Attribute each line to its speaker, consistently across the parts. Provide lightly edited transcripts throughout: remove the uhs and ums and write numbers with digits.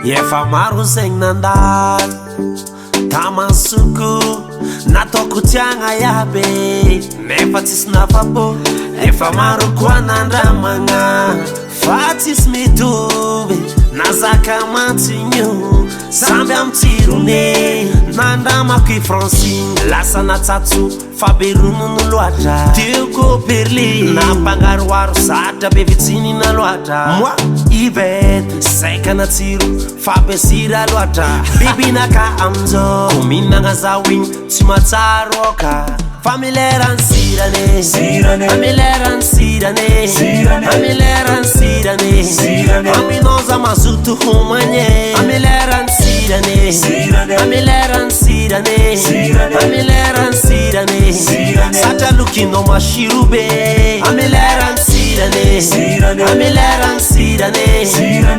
Speaker 1: Efa maro zegny nandalo tamansuku natoko tiagna iaby nefa tsisy nafapo efa maro koa nandramagna fa tsisy mitovy nazaka mantsigno samby amy tsirony nandramako i Francine lasa natsatso faberonony loatra tioko Berlin nampangaroaro satra be vitsiny na loatra moi ibet saika na tsiro fabesira loatra bibinaka amzo kominagna zaho igny tsy matsaroka familieran sirane familieran sirane familieran sirane aminoza mazutu humanye familieran sirane familieran sirane familieran sirane sata lukino mashirube familieran sirane familieran sirane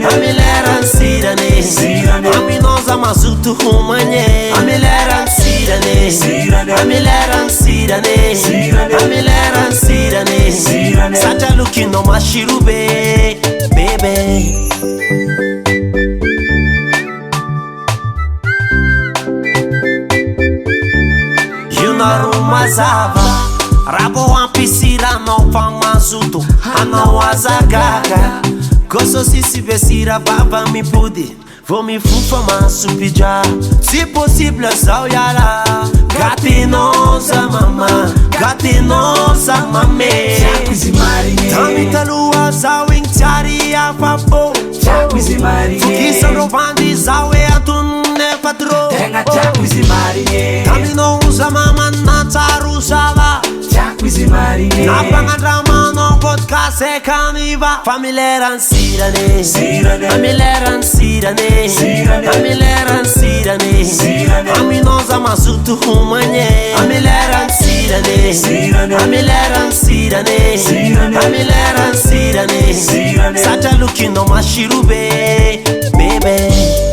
Speaker 1: familieran sirane aminoza mazutu humanye familieran sirane familieran sirane familieran sirane sata lukino mashirube baby Mazava rabo ampisira não famazuto anawazagaga gosto se vesira baba me pude vou me fufa masupija se possível sauyala gatinosa mama gatinosa mame tamita lua sawing chari afapo fukisa rovandi sawe atunne patro tami não usa mama na tarusava na pangadrama non podcast e caniva familieran sirane familieran sirane familieran sirane aminoza mazutu humanye familieran sirane familieran sirane familieran sirane sata lukino mashirube baby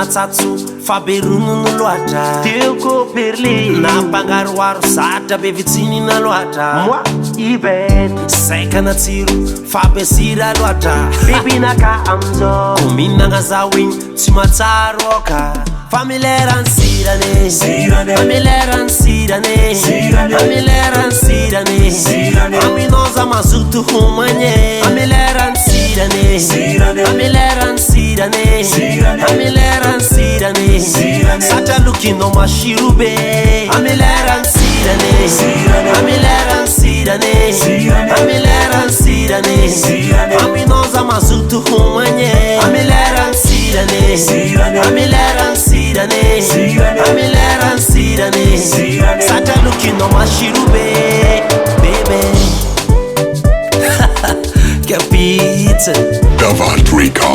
Speaker 1: natsatso faberonony loatra tioko Berlin nampangaroaro satra be vitsiny na loatra moi ibet saika na tsiro fabesira loatra bibinaka amzo kominagna zaho igny tsy matsaroka familieran sirane familieran sirane familieran sirane aminoza mazutu humanye familieran sirane familieran sirane familieran sirane sata lukino mashirube familieran sirane familieran sirane familieran sirane aminoza mazutu humanye familieran sirane familieran sirane familieran sirane sata lukino mashirube baby capite
Speaker 2: Davant Records.